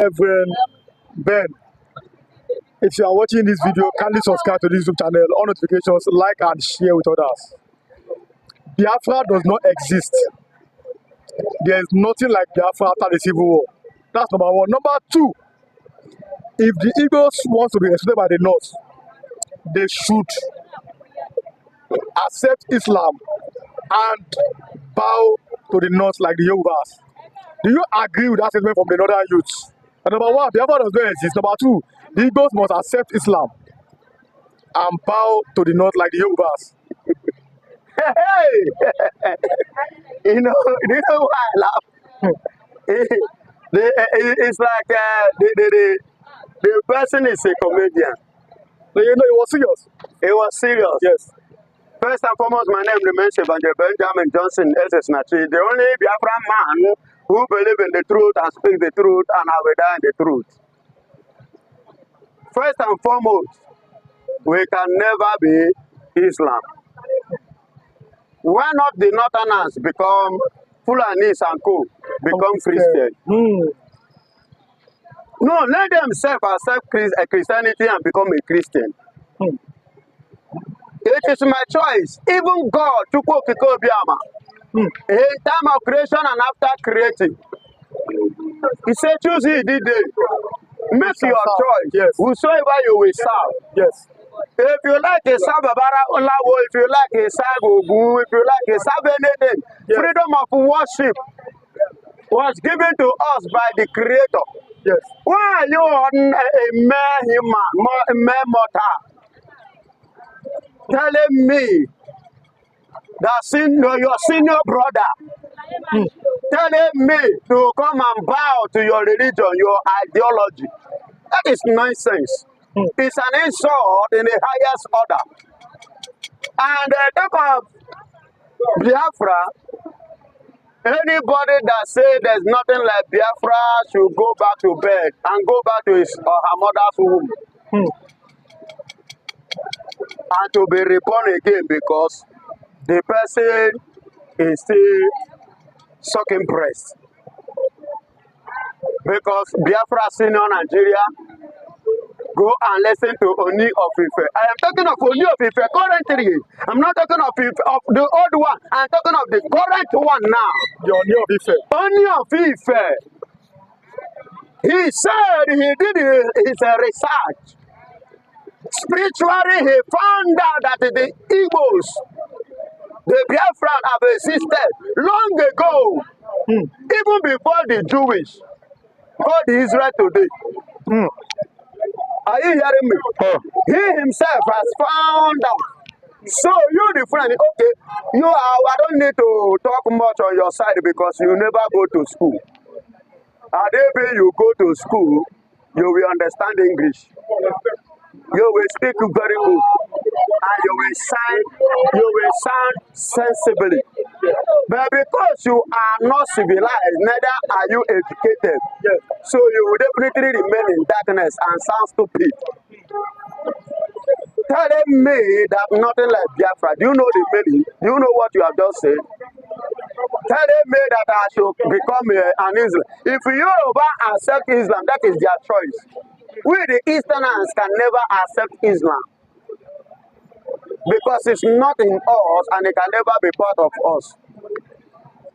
Reverend Ben, if you are watching this video, kindly subscribe to this YouTube channel, on notifications, like and share with others. Biafra does not exist. There is nothing like Biafra after the Civil War. That's number one. Number two, if the Igbos want to be respected by the North, they should accept Islam and bow to the North like the Yorubas. Do you agree with that statement from the northern youths? And number one, Biafra does not exist. Number two, the Igbos must accept Islam and bow to the North like the Yorubas. Hey, you know why I laugh? It's like the person is a comedian. So you know it was serious. It was serious. Yes. First and foremost, my name remains Evangelist Benjamin Johnson SS Natri, the only Biafran man who believes in the truth and speaks the truth and I will die in the truth. First and foremost, we can never be Islam. Why not the Northerners become Fulani and co become Christian? No, let them accept Christianity and become a Christian. It is my choice. Even God, Chukwu Okike Obiama, in time of creation and after creating, He said, choose ye this day. Make your choice. Yes. Whosoever you will serve. Yes. If you like a Sababara Olawo, if you like a Sagogu, if you like a Sab anything, yes. Freedom of worship was given to us by the Creator. Yes. Why are you a mere human, a mere mortal, telling me that your senior brother, telling me to come and bow to your religion, your ideology? That is nonsense. It's an insult in the highest order. And talk of Biafra, anybody that says there's nothing like Biafra should go back to bed and go back to his or her mother's womb. And to be reborn again because the person is still sucking breast. Because Biafra senior Nigeria, go and listen to Oni of Ife. I am talking of Oni of Ife currently. I'm not talking of the old one. I'm talking of the current one now. The Oni of Ife. Oni of Ife. He said he did his research. Spiritually, he found out that the Igbos, the Biafran, have existed long ago, even before the Jewish, called Israel today. Are you hearing me? He himself has found out. So you the friend, okay, I don't need to talk much on your side because you never go to school. And if you go to school, you will understand English. You will speak very good. And you will sound sensibly. But because you are not civilized, neither are you educated. Yes. So you will definitely remain in darkness and sound stupid. Telling me that nothing like Biafra. Do you know the meaning? Do you know what you have just said? Telling me that I should become an Islam. If Yoruba accept Islam, that is their choice. We the Easterners can never accept Islam. Because it's not in us and it can never be part of us.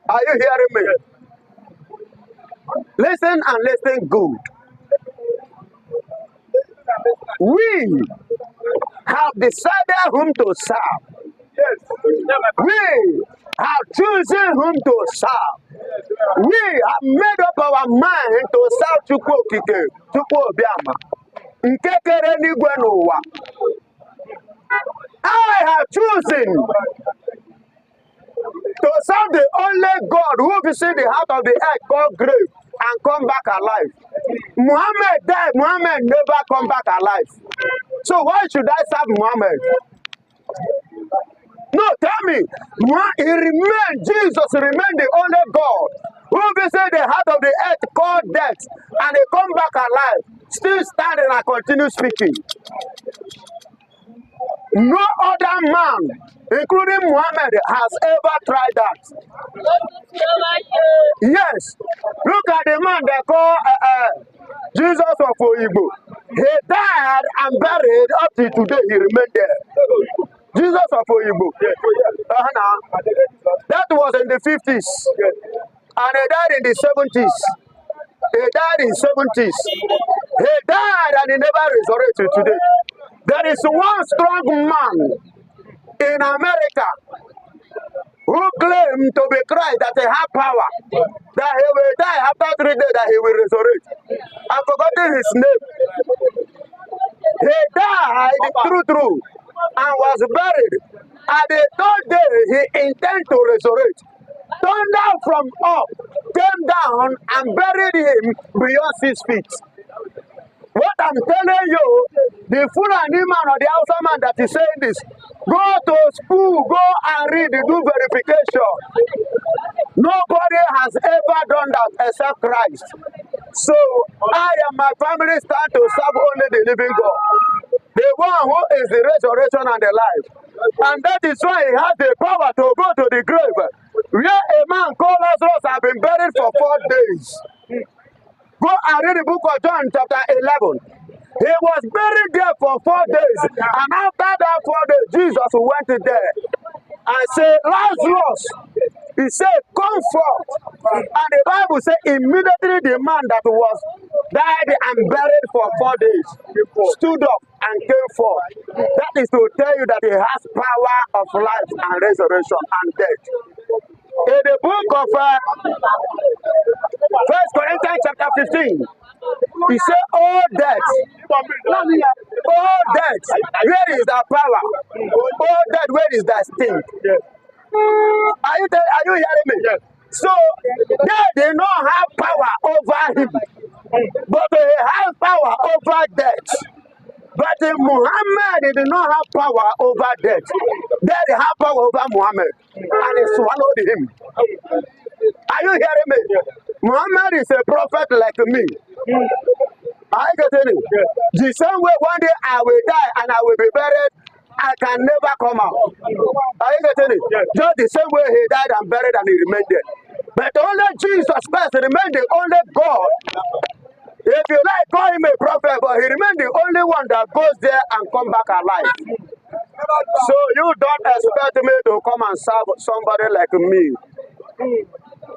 Are you hearing me? Listen and listen good. We have decided whom to serve. We have chosen whom to serve. We have made up our mind to serve Chukwu Okike, Chukwu Obiama. Nkekere n'igwe n'ụwa. I have chosen to serve the only God who visit the heart of the earth called grave and come back alive. Muhammad died, Muhammad never come back alive. So why should I serve Muhammad? No, tell me, Jesus remained the only God who visit the heart of the earth called death and he come back alive, still standing and continue speaking. No other man, including Muhammad, has ever tried that. Yes. Look at the man they call Jesus of Igbo. He died and buried up to today. He remained there. Jesus of Igbo. That was in the 50s. And he died in the 70s. He died in 70s. He died and he never resurrected today. There is one strong man in America who claimed to be Christ, that he had power, that he will die after 3 days, that he will resurrect. I've forgotten his name. He died true, and was buried. And the third day, he intended to resurrect. Thunder from up came down and buried him beyond 6 feet. What I'm telling you, the Fulani man or the Hausa man that is saying this, go to school, go and read, do verification. Nobody has ever done that except Christ. So I and my family stand to serve only the living God, the one who is the resurrection and the life. And that is why he has the power to go to the grave, where a man called Lazarus has been buried for 4 days. Go and read the book of John chapter 11. He was buried there for 4 days. And after that 4 days, Jesus went there and said, Lazarus, he said, come forth. And the Bible said, immediately the man that was died and buried for 4 days stood up and came forth. That is to tell you that he has power of life and resurrection and death. In the book of 1 Corinthians chapter 15, he said, oh death, where is that power? Oh death, where is that sting? Are you hearing me? Yes. So they did not have power over him, but they have power over death. But Muhammad did not have power over death. They have power over Muhammad, and he swallowed him. Are you hearing me? Yes. Muhammad is a prophet like me. I can tell you, the same way one day I will die and I will be buried, I can never come out. Are you getting it? Yes. Just the same way he died and buried and he remained there. But only Jesus Christ remained the only God. If you like, call him a prophet, but he remained the only one that goes there and come back alive. So you don't expect me to come and serve somebody like me.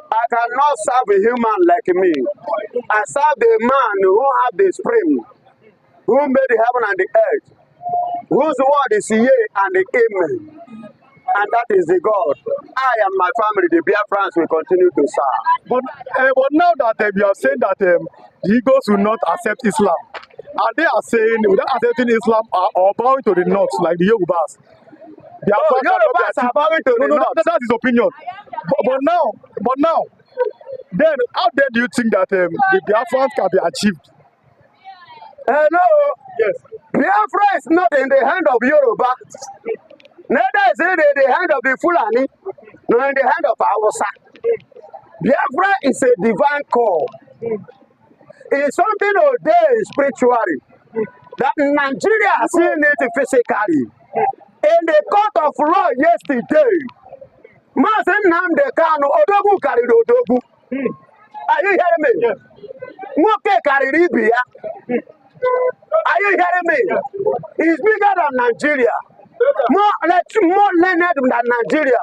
I cannot serve a human like me. I serve the man who have the spring, who made the heaven and the earth, whose word is yea and the amen. And that is the God. I and my family, the Biafrans, will continue to serve. But now that you are saying that the Igbos will not accept Islam, and they are saying without accepting Islam or bowing to the north like the Yorubas. Yorubas are bowing to the north. That's his opinion. But now, then how then do you think that the Biafrans can be achieved? No. Yes. Biafra is not in the hand of Yoruba. Neither is it in the hand of the Fulani, nor in the hand of Hausa. Biafra is a divine call. It is something ordained spiritually that Nigeria has seen it physically. In the court of law yesterday, nnamdikanu Odogu carried Odogu. Are you hearing me? Yes. Moke carried Ibia. Are you hearing me? He's bigger than Nigeria. More learned than Nigeria.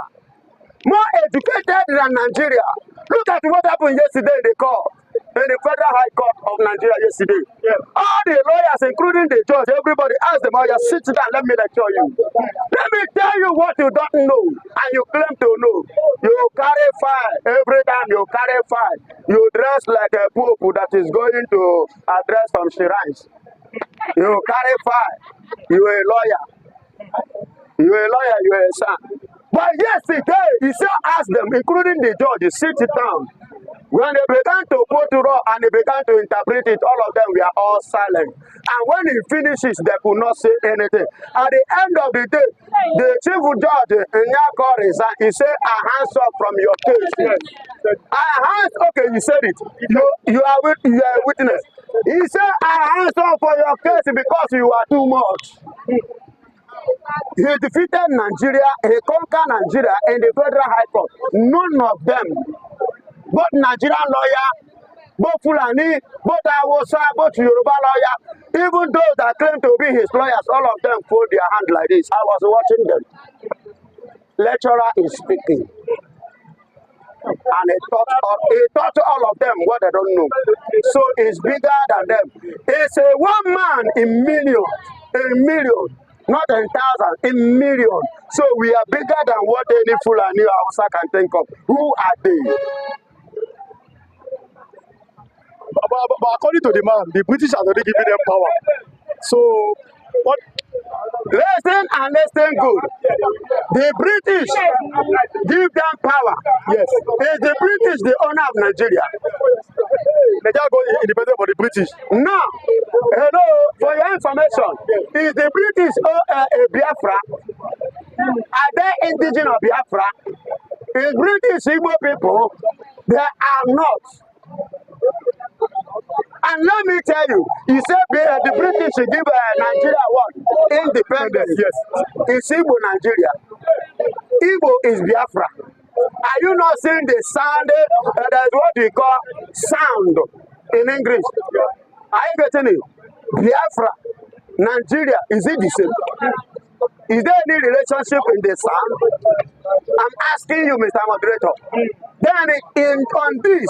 More educated than Nigeria. Look at what happened yesterday in the court. In the Federal High Court of Nigeria yesterday. Yeah. All the lawyers, including the judge, everybody asked them, "You sit down, let me lecture you. Let me tell you what you don't know, and you claim to know. You carry fire every time you carry fire. You dress like a pope that is going to address some shrines. You carry fire. You a lawyer. You a lawyer, you a son." But yesterday, he still asked them, including the judge, sit down. When they began to quote the law and they began to interpret it, all of them were all silent. And when he finishes, they could not say anything. At the end of the day, the chief judge in Yako resigned. He said, "I hands up from your case." Yes. Okay, you said it. You are a witness. He said, "I hands up for your case because you are too much." He defeated Nigeria, he conquered Nigeria in the Federal High Court. None of them, both Nigerian lawyer, both Fulani, both Hausa, both Yoruba lawyer, even those that claim to be his lawyers, all of them fold their hand like this. I was watching them. Lecturer is speaking. And he taught all of them what they don't know. So it's bigger than them. It's a one man in million, not in thousand, in million. So we are bigger than what any Fulani or Hausa can think of. Who are they? But according to the man, the British has already given them power. So, what? Listen and listen good. The British give them power. Yes. Is the British the owner of Nigeria? Nigeria got independent for the British. Now, hello, for your information, is the British a Biafra? Are they indigenous of Biafra? Is British Igbo people? They are not. And let me tell you, he said the British should give Nigeria what? Independence. Yes. It's Igbo Nigeria. Igbo is Biafra. Are you not seeing the sound? That's what we call sound in English. Are you getting it? Biafra, Nigeria, is it the same? Is there any relationship in the sound? I'm asking you, Mr. Moderator. Then on this,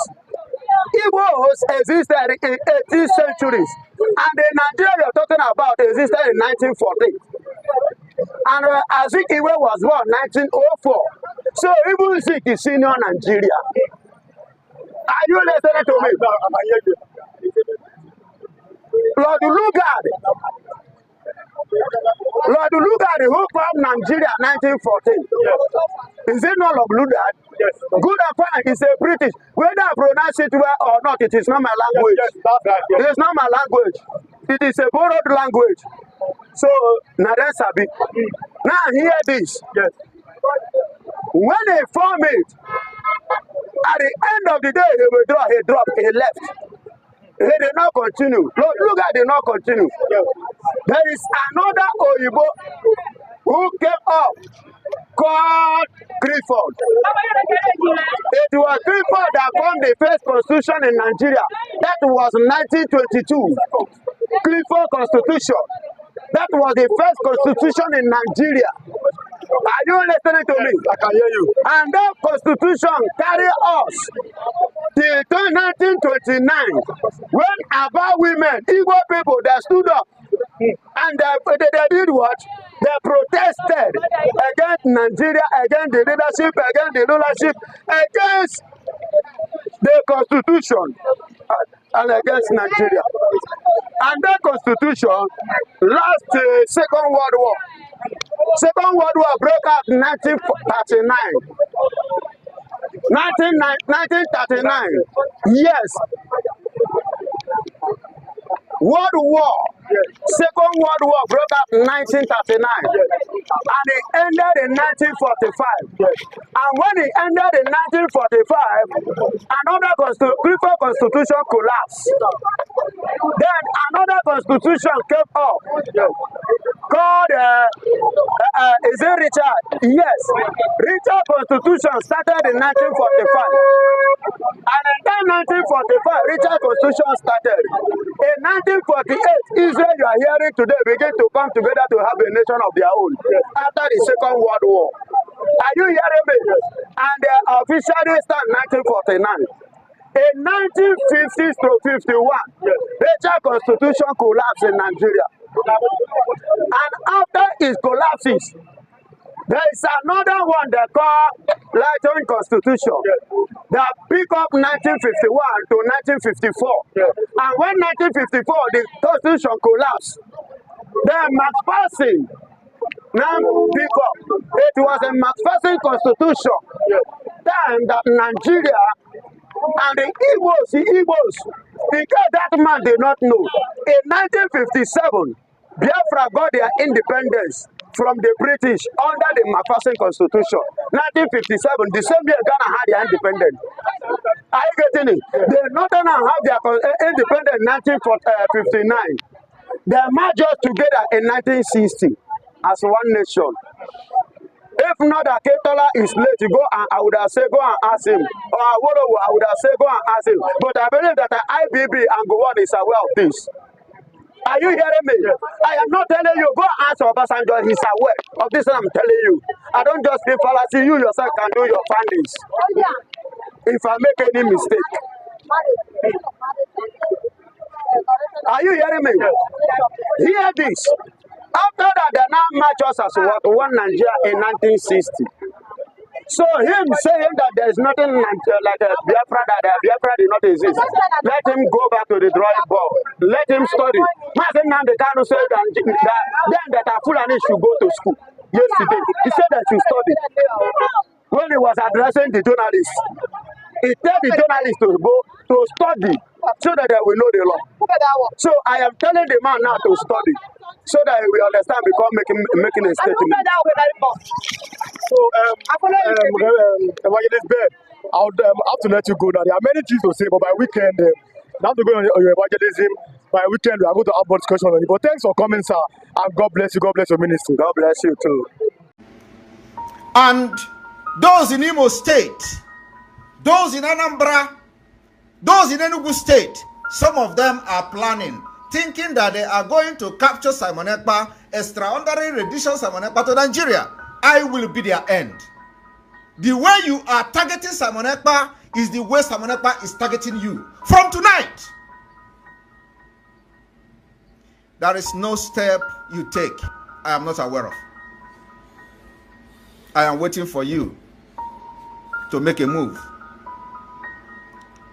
Igbos existed in 18th centuries, and the Nigeria you're talking about existed in 1914. And Azikiwe was born 1904. So even SHEIK is senior Nigeria. Are you listening to me? Lord Lugard, who from Nigeria 1914. Yes. Is it not Lord Lugard? Yes. Good and fine, it's a British. Whether I pronounce it well or not, it is not my language. Yes, that's right. Yes. It is not my language. It is a borrowed language. So, now that's a bit. Now hear this. Yes. When they form it, at the end of the day, he dropped, he left. He did not continue. Look at did not continue. Yes. There is another Oyibo who came up called Clifford. It was Clifford that formed the first constitution in Nigeria. That was 1922. Clifford Constitution. That was the first constitution in Nigeria. Are you listening to me? I can hear you. And that constitution carried us till 1929, when about women, Igbo people, they stood up and they did what? They protested against Nigeria, against the leadership, against the rulership, against the constitution, and against Nigeria. And that constitution last the Second World War. Second World War broke out in 1939. 1939. Yes. World War. Second World War broke out in 1939. And it ended in 1945. And when it ended in 1945, another constitution collapsed. Then another constitution came up called, is it Richard? Yes. Richard Constitution started in 1945. And in that 1945, Richard Constitution started. In 1948, Israel, you are hearing today, begin to come together to have a nation of their own after the Second World War. Are you hearing me? And they officially start in 1949. In 1950s to 51, Richard Constitution collapsed in Nigeria. And after it collapses, there is another one they call Lighton Constitution that pick up 1951 to 1954. And when 1954, the Constitution collapsed, then McPherson now pick up. It was a McPherson Constitution then that Nigeria and the Igbos, in case that man did not know, in 1957, Biafra got their independence from the British under the McPherson Constitution. 1957, the same year Ghana had their independence. Are you getting it? The Northern have their independence in 1959. They merged together in 1960 as one nation. If not that Ketola is late, you go and I would have said go and ask him. Or Awolowo, I would have said go and ask him. But I believe that the IBB and Gowon is aware of this. Are you hearing me? Yes. I am not telling you, go ask Obasanjo, he's aware of this I'm telling you. I don't just give fallacy, you yourself can do your findings. If I make any mistake. Are you hearing me? Yes. Hear this. After that, they now match us as one Nigeria in 1960. So him saying that there is nothing like a biafra, that biafra did not exist, let him go back to the drawing board. Let him study. Nnamdikanu said that Fulani should go to school yesterday. He said that you study. When he was addressing the journalists, he told the journalists to go to study so that they will know the law. So I am telling the man now to study so that he will understand before making a statement. So, Evangelist Ben, I would have to let you go now. There are many things to say, but by weekend, I have to go on your evangelism. By weekend, we are going to have more discussion on it. But thanks for coming, sir. And God bless you. God bless your ministry. God bless you too. And those in Imo State, those in Anambra, those in Enugu State, some of them are planning, thinking that they are going to capture Simon Ekpa, extraordinary rendition Simon Ekpa to Nigeria. I will be their end. The way you are targeting Simon Ekpa is the way Simon Ekpa is targeting you. From tonight, there is no step you take I am not aware of. I am waiting for you to make a move.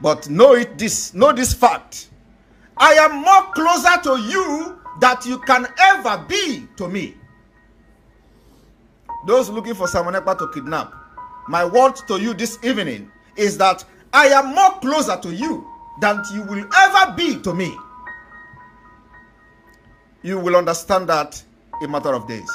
But know this fact. I am more closer to you than you can ever be to me. Those looking for Simon Ekpa to kidnap, my word to you this evening is that I am more closer to you than you will ever be to me. You will understand that in a matter of days.